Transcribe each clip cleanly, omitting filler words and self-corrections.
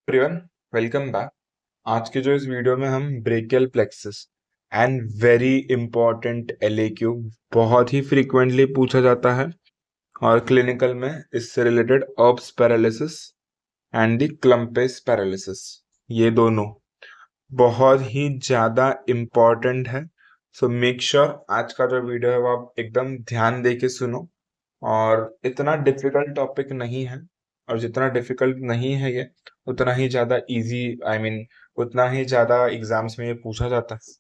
Everyone, welcome back. आज के जो इस वीडियो में हम brachial plexus and very important LAQ, बहुत ही फ्रीक्वेंटली पूछा जाता है और क्लिनिकल में इससे related Erb's paralysis and the Klumpke's paralysis, ये दोनों बहुत ही ज्यादा इम्पॉर्टेंट है। सो मेक श्योर आज का जो वीडियो है वो आप एकदम ध्यान दे के सुनो। और इतना डिफिकल्ट टॉपिक नहीं है, और जितना डिफिकल्ट नहीं है ये, उतना ही ज्यादा इजी, आई मीन उतना ही ज्यादा एग्जाम्स में ये पूछा जाता है।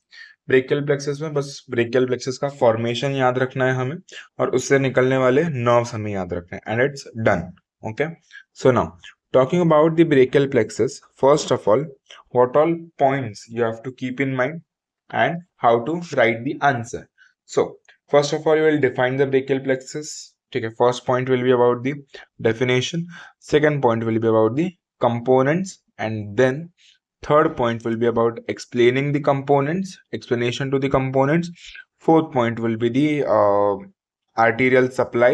ब्रेकियल प्लेक्सस में बस ब्रेकियल प्लेक्सस का फॉर्मेशन याद रखना है हमें, और उससे निकलने वाले नर्व्स हमें याद रखना है, and it's done. Okay, so now talking about the brachial plexus, first of all, what all points you have to keep in mind and how to write the answer. So first of all, you will define the brachial plexus. Okay, first point will be about the definition, second point will be about the components, and then third point will be about explaining the components, explanation to the components. Fourth point will be the arterial supply,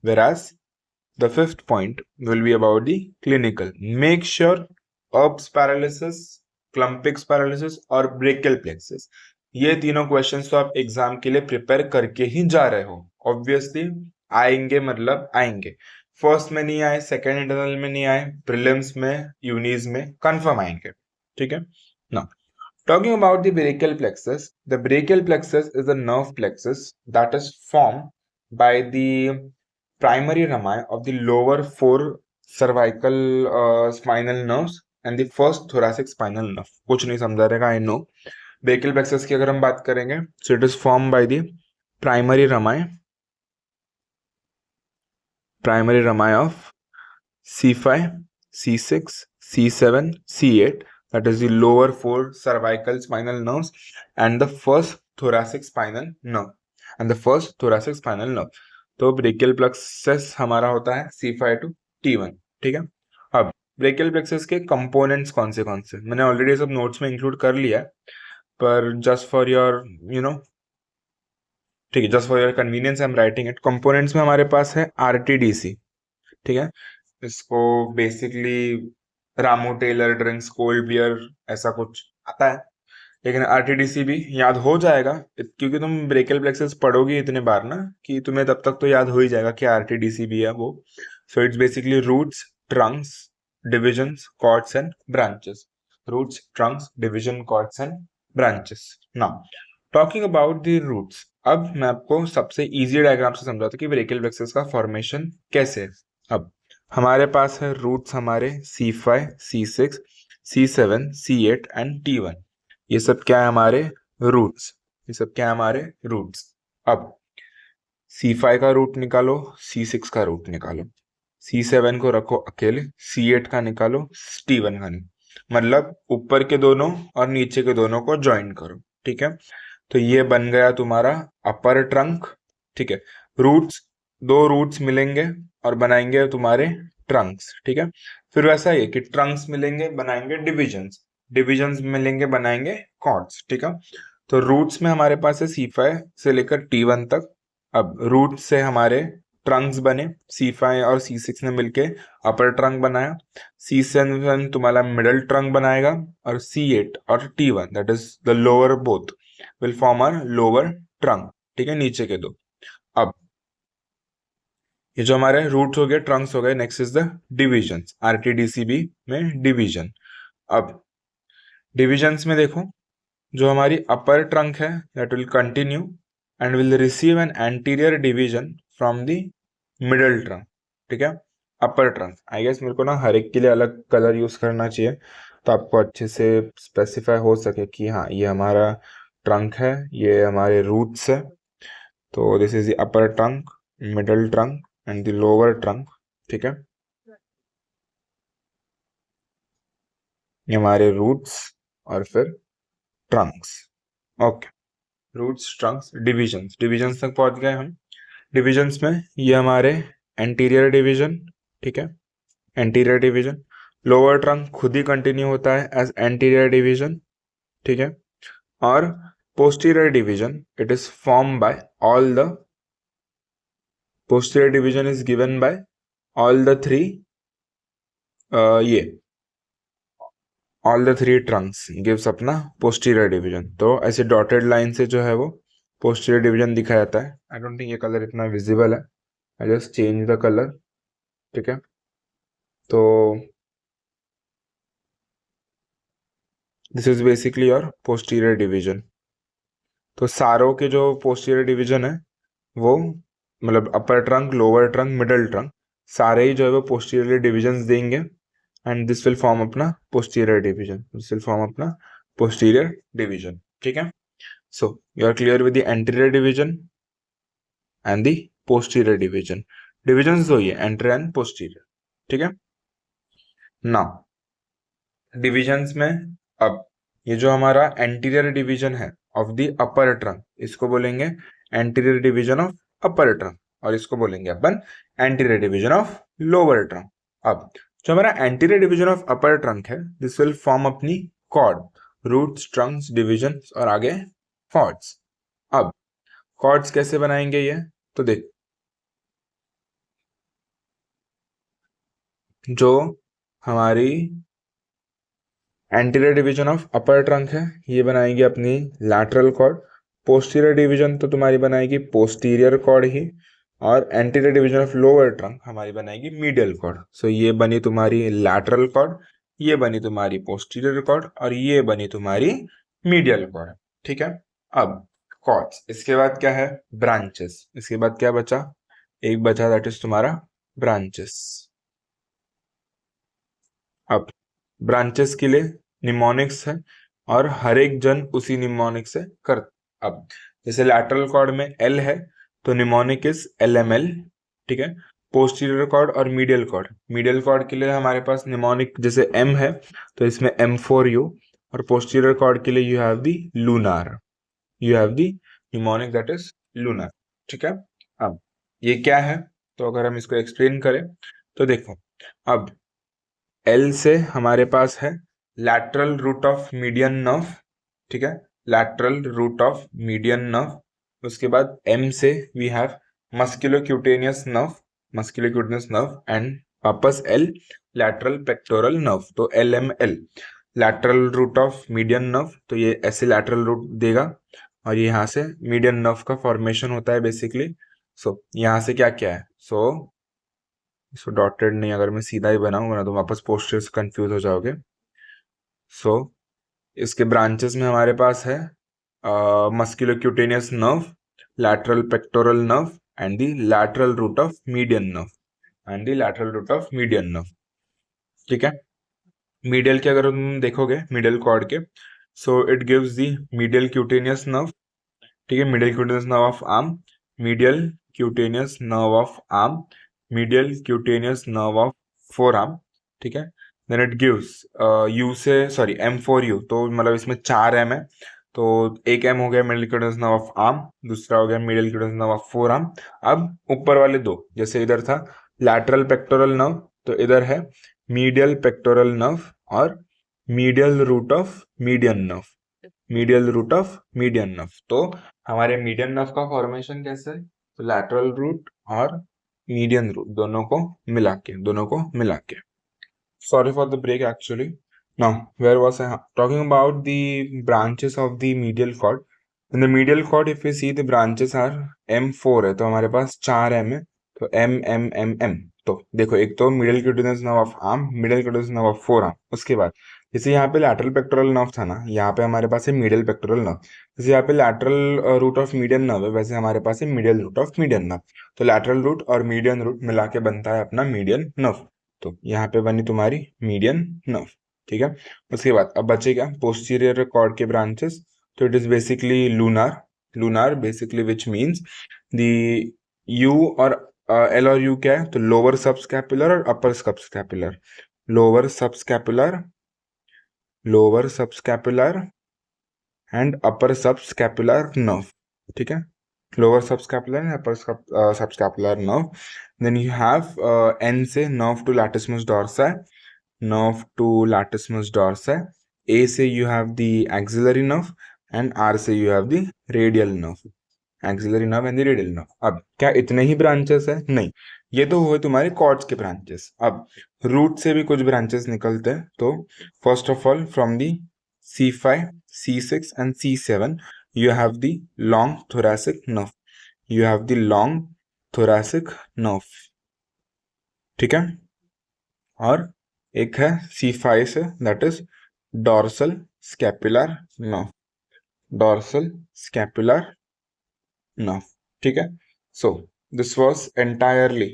whereas the fifth point will be about the clinical. Make sure Erb's paralysis, Klumpig's paralysis और brachial plexus, ये तीनों questions तो आप exam के लिए prepare करके ही जा रहे हो। ऑब्वियसली आएंगे, मतलब आएंगे। फर्स्ट में नहीं आए, सेकेंड इंटरनल में नहीं आए, प्रीलिम्स में, यूनीज में कंफर्म आएंगे। ठीक है ना। Talking about the brachial plexus, the brachial plexus is a nerve plexus that is formed by the primary rami of the lower four cervical spinal nerves and the first thoracic spinal nerve. कुछ नहीं समझा रहेगा, I know. Brachial plexus की अगर हम बात करेंगे, so it is formed by the primary rami of C5, C6, C7, C8, that is the lower four cervical spinal nerves and the first thoracic spinal nerve तो brachial plexus हमारा होता है C5 to T1। ठीक है, अब brachial plexus के components कौन से मैंने ऑलरेडी सब नोट्स में इंक्लूड कर लिया है, पर जस्ट फॉर योर ठीक है, just for your convenience I am writing it. Components में हमारे पास है RTDC। ठीक है, इसको बेसिकली रामो टेलर ड्रिंक्स कोल्ड बियर ऐसा कुछ आता है, लेकिन आरटीडीसी भी याद हो जाएगा क्योंकि तुम ब्रेकियल प्लेक्सस पढ़ोगे इतने बार ना कि तुम्हें तब तक तो याद हो ही जाएगा कि आरटीडीसी भी है वो। So it's basically roots, trunks, divisions, cords and branches. Roots, trunks, division, cords and branches. Now talking about the roots, अब मैं आपको सबसे इजी डायग्राम से समझाता हूँ कि ब्रेकियल प्लेक्सस का फॉर्मेशन कैसे है। अब हमारे पास है रूट्स हमारे C5, C6, C7, C8 and T1। ये सब क्या है हमारे रूट्स, अब C5 का रूट निकालो, C6 का रूट निकालो, C7 को रखो अकेले, C8 का निकालो, T1 का निकालो, मतलब ऊपर के दोनों और नीचे के दोनों को ज्वाइन करो। ठीक है, तो ये बन गया तुम्हारा अपर ट्रंक। ठीक है, रूट्स, दो रूट्स मिलेंगे और बनाएंगे तुम्हारे ट्रंक्स। ठीक है, फिर वैसा ही है कि ट्रंक्स मिलेंगे बनाएंगे डिविजन्स, डिविजन्स मिलेंगे बनाएंगे कॉर्ड्स। ठीक है, तो रूट्स में हमारे पास है C5 से लेकर T1 तक। अब रूट से हमारे ट्रंक्स बने, C5 और C6 ने मिलके अपर ट्रंक बनाया, C7 तुम्हारा मिडल ट्रंक बनाएगा, और C8 और T1 that is the lower both will form are lower trunk. ठीक है, नीचे के दो। अब ये जो हमारे रूट्स हो गए, ट्रंक्स हो गए, नेक्स्ट इज द डिविजन्स, आरटीडीसीबी में डिवीजन। अब डिविजन्स में देखो, जो हमारी अपर ट्रंक है that will continue and will receive an anterior division from the middle trunk. ठीक है, अपर ट्रंक, आई गेस मेरे को ना हर एक के लिए अलग कलर यूज करना चाहिए तो आपको अच्छे से स्पेसिफाई हो सके कि हाँ ये हमारा ट्रंक है, ये हमारे रूट्स है। तो this is the upper trunk, middle trunk and the lower trunk. ठीक है, ये हमारे रूट्स और फिर trunks. Okay, roots, trunks, divisions, divisions तक पहुंच गए हम। डिविजन्स में ये हमारे एंटीरियर डिवीजन। ठीक है, एंटीरियर डिवीजन, लोअर ट्रंक खुद ही कंटिन्यू होता है एज एंटीरियर डिवीजन। ठीक है, और posterior division it is form by all the posterior division is given by all the three ये all the three Trunks gives अपना पोस्टीरियर डिवीजन। तो ऐसे डॉटेड लाइन से जो है वो पोस्टीरियर डिवीजन दिखा जाता है। आई डोंट थिंक ये कलर इतना विजिबल है, I just change the colour. ठीक है, तो this is basically your posterior division. तो सारों के जो पोस्टीरियर डिवीजन है वो मतलब upper trunk, lower trunk, middle trunk, सारे ही जो है वो पोस्टीरियर डिविजन्स देंगे एंड दिस विल फॉर्म अपना posterior division. This will form अपना पोस्टीरियर डिवीजन। ठीक है, so you are clear with the anterior division and the posterior division. Divisions दो ये एंटीरियर एंड पोस्टीरियर। ठीक है, नाउ डिविजन्स में अब ये जो हमारा एंटीरियर डिवीजन है ऑफ द अपर ट्रंक, इसको बोलेंगे anterior division of upper trunk, और इसको बोलेंगे अपन anterior division of lower trunk. अब जो हमारा anterior division of upper trunk है, दिस विल फॉर्म अपनी कॉर्ड, रूट्स, ट्रंक्स, डिविजन और आगे कॉर्ड्स। अब कॉर्ड्स कैसे बनाएंगे ये, तो देख, जो हमारी anterior division of upper trunk है ये बनाएगी अपनी लैटरल कॉर्ड, पोस्टीरियर डिवीजन तो तुम्हारी बनाएगी पोस्टीरियर कॉर्ड ही, और anterior division of lower trunk हमारी बनाएगी मीडियल कॉर्ड। सो ये बनी तुम्हारी लैटरल कॉर्ड, ये बनी तुम्हारी पोस्टीरियर कॉर्ड, और ये बनी तुम्हारी मीडियल कॉर्ड। ठीक है, अब कॉर्ड्स, इसके बाद क्या है, ब्रांचेस। इसके बाद क्या बचा, एक बचा, दैट इज तुम्हारा ब्रांचेस। अब ब्रांचेस के लिए निमोनिक्स है और हर एक जन उसी निमोनिक से कर। अब जैसे लैटरल कॉर्ड में एल है तो निमोनिक इज LML। ठीक है, पोस्टीरियर कॉर्ड और मीडियल कॉर्ड के लिए हमारे पास निमोनिक जैसे M है तो इसमें M4U, और पोस्टीरियर कॉर्ड के लिए you have the lunar, you have the mnemonic that is lunar. ठीक है, अब ये क्या है, तो अगर हम इसको एक्सप्लेन करें तो देखो, अब एल से हमारे पास है lateral root of median nerve. ठीक है, lateral root of median nerve. उसके बाद एम से we have musculocutaneous nerve, musculocutaneous nerve, and वापस एल लैटरल पेक्टोरल नर्व, तो LML, lateral root of median nerve. तो ये ऐसे लैटरल रूट देगा और ये यहाँ से मीडियन नर्व का फॉर्मेशन होता है बेसिकली। सो यहाँ से क्या क्या है, सो इसको डॉटेड नहीं, अगर मैं सीधा ही बनाऊं वरना तो वापस पोस्टर से कंफ्यूज हो जाओगे। सो इसके ब्रांचेस में हमारे पास है musculocutaneous nerve, lateral pectoral nerve, and the lateral root of median nerve, and the lateral root of median nerve. ठीक है, मीडियल के अगर तुम देखोगे मीडियल कॉर्ड के, so it gives the medial cutaneous nerve. ठीक है, medial cutaneous nerve of arm, medial cutaneous nerve of arm, medial cutaneous nerve of four arm. ठीक है, देन इट गिव्स यू से सॉरी M4U, तो मतलब इसमें 4 M है, तो एक M हो गया medial cutaneous nerve of arm, दूसरा हो गया medial cutaneous nerve of four arm. अब ऊपर वाले दो, जैसे इधर था लैटरल पेक्टोरल नर्व, तो इधर है मीडियल पेक्टोरल नर्व और medial root of median nerve, medial root of median nerve. तो हमारे मीडियन नर्व का फॉर्मेशन कैसे है, तो लैटरल रूट और मीडियन रूट दोनों को मिला के। Sorry for the break actually. Now where was I talking about the branches of the medial cord. In the medial cord if you see the branches are M4 है, तो हमारे पास 4 M है, तो M। तो देखो, एक तो medial cutaneous nerve of arm, medial cutaneous nerve of four arm. उसके बाद जैसे यहाँ पे लैटरल पेक्टोरल नर्व था ना, यहाँ पे हमारे पास है मीडियल पेक्टोरल नर्व। जैसे यहाँ पे lateral root of median nerve है, वैसे हमारे पास है medial root of median nerve. तो लैटरल रूट और मीडियन रूट मिला के बनता है अपना मीडियन नर्व। तो यहाँ पे बनी तुम्हारी मीडियन नर्व। ठीक है, उसके बाद अब बचे क्या, पोस्टीरियर कॉर्ड के ब्रांचेस। तो it is basically lunar basically, which means the you और L और U क्या है, तो लोअर सबस्कैपुलर और upper subscapular, lower subscapular and upper subscapular nerve. ठीक है, lower subscapular and upper subscapular nerve. Then you have N से nerve to latissimus dorsi, nerve to latissimus dorsi. A से you have the axillary nerve and R से you have the radial nerve, axillary nerve and the radial nerve. अब क्या इतने ही branches है, नहीं, ये तो हुए तुम्हारे कॉर्ड्स के ब्रांचेस। अब रूट से भी कुछ ब्रांचेस निकलते हैं। तो first of all from the C5, C6 and C7 you have the long thoracic nerve, you have the long thoracic nerve, ठीक है। और एक है C5 से, that is dorsal scapular nerve, dorsal scapular nerve, ठीक है। So this was entirely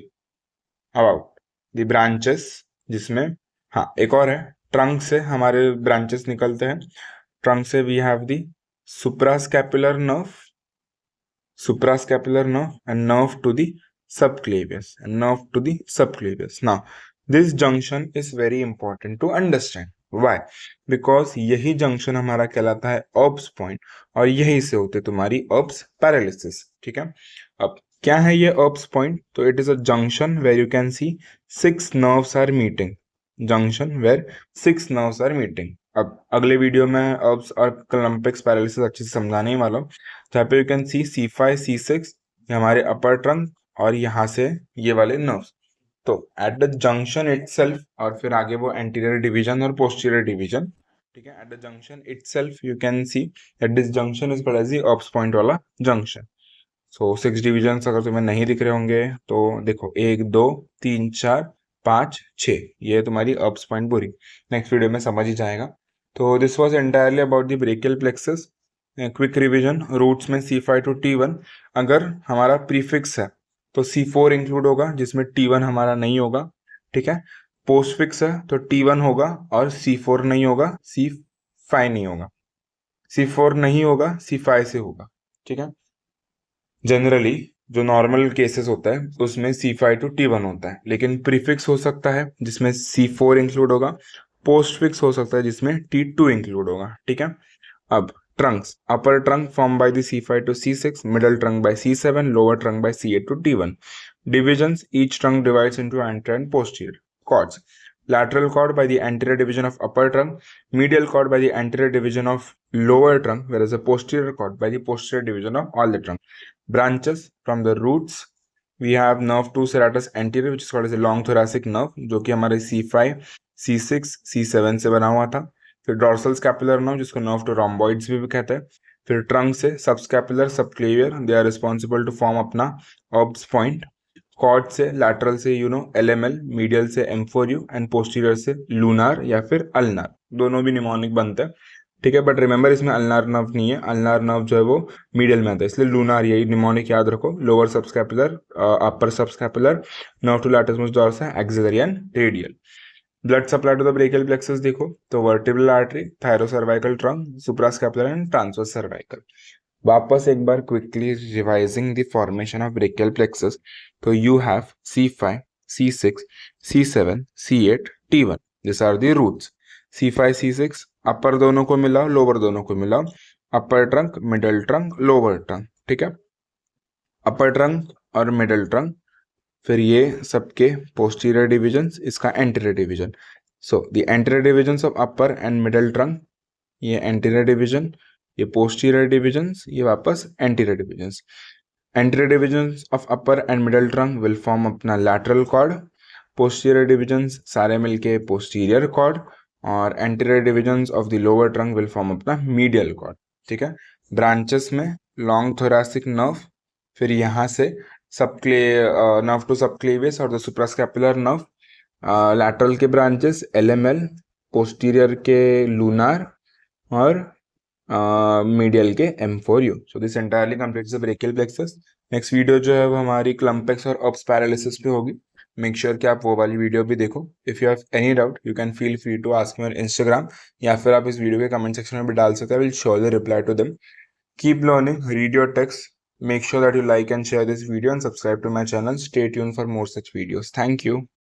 about the branches, जिसमें हाँ एक और है, ट्रंक से हमारे ब्रांचेस निकलते हैं। ट्रंक से we have the suprascapular nerve, suprascapular nerve and nerve to the subclavius, and nerve to the subclavius. Now this junction is very important to understand. Why? Because यही junction हमारा कहलाता है Erb's point, और यही से होते तुम्हारी Erb's paralysis, ठीक है। अब क्या है ये Erb's point? तो it is a junction where you can see 6 nerves are meeting, junction where 6 nerves are meeting. अब अगले वीडियो में Erb's और क्लम्पिक्स पैरालिसिस अच्छे से समझाने ही वाला हूँ। जहाँ पे you can C C5, C6 हमारे अपर ट्रंक, और यहाँ से ये वाले नर्व्स। तो एट द जंक्शन इटसेल्फ, और फिर आगे वो एंटीरियर डिवीजन और पोस्टीरियर डिवीजन, ठीक है। At the junction itself you can see that this junction is called as the Erb's point वाला जंक्शन। सो 6 डिवीजन अगर तुम्हें नहीं दिख रहे होंगे तो देखो 1 2 3 4 5 6, ये तुम्हारी Erb's पॉइंट पूरी नेक्स्ट वीडियो में समझ ही जाएगा। तो this was entirely about the brachial plexus. Quick revision, roots में C5 to T1, अगर हमारा प्रीफिक्स है तो C4 इंक्लूड होगा जिसमें T1 हमारा नहीं होगा, ठीक है। पोस्टफिक्स है तो T1 होगा और C4 नहीं होगा, C5 नहीं होगा, C4 नहीं होगा, C5 से होगा, ठीक है। जनरली जो नॉर्मल केसेस होता है उसमें C5 to T1 होता है, लेकिन प्रीफिक्स हो सकता है जिसमें C4 इंक्लूड होगा, पोस्टफिक्स हो सकता है जिसमें T2 इंक्लूड होगा, ठीक है। अब trunks, upper trunk form by the C5 to C6, middle trunk by C7, lower trunk by C8 to T1. Divisions, each trunk divides into anterior and posterior. Chords, lateral chord by the anterior division of upper trunk, medial chord by the anterior division of lower trunk, whereas a posterior chord by the posterior division of all the trunk. Branches from the roots, we have nerve 2 serratus anterior, which is called as a long thoracic nerve, जो कि हमारे C5, C6, C7 से बना हुआ था। फिर dorsal scapular nerve, जिसको nerve to rhomboids भी कहते हैं। फिर ट्रंक से subscapular, subclavian, they are responsible to form अपना Erb's पॉइंट। कॉर्ड से, लैटरल से LML, मीडियल से M4U, एंड पोस्टीरियर से लूनार या फिर अल्नार, दोनों भी निमोनिक बनते हैं, ठीक है। बट रिमेंबर इसमें अल्नार नर्व नहीं है, अल्नार नर्व जो है वो मीडियल में आता है, इसलिए लूनार, यही निमोनिक याद रखो। Lower subscapular, upper subscapular, nerve to latissimus dorsi, axillary and radial. Blood supply to the brachial plexus देखो तो vertebral artery, thyrocervical trunk, suprascapular and transverse cervical. वापस एक बार quickly revising the formation of brachial plexus, तो you have C5, C6, C7, C8, T1, this are the roots. C5, C6 upper दोनों को मिलाओ, lower दोनों को मिलाओ, upper trunk, middle trunk, lower trunk, ठीक है। अपर ट्रंक और मिडल ट्रंक, फिर ये सबके पोस्टीरियर डिविजन्स, इसका anterior division. So the anterior divisions of upper and middle trunk, ये एंटीरियर डिवीजन, ये पोस्टीरियर डिविजन्स, ये वापस anterior divisions. Anterior divisions of upper and middle trunk will form अपना लैटरल कॉर्ड, पोस्टीरियर डिविजन्स सारे मिलके posterior cord, और anterior divisions of the lower trunk will form अपना medial cord, ठीक है। ब्रांचेस में लॉन्ग थोरैसिक नर्व, फिर यहाँ से नर्व टू सबक्लेवियस और द सुप्रास्कैपुलर नर्व, लैटरल के ब्रांचेस LML, पोस्टीरियर के लूनार, और मीडियल के M4U। So this entirely completes the brachial plexus. Next video जो है वो हमारी क्लम्पेक्स और Erb's पैरालिसिस पे होगी। मेक श्योर कि आप वो वाली वीडियो भी देखो। If you have any doubt you can feel free to ask me on Instagram, या फिर आप इस वीडियो के कमेंट सेक्शन में भी डाल सकते हैं, will surely reply to them. Keep learning, read your text. Make sure that you like and share this video and subscribe to my channel. Stay tuned for more such videos. Thank you.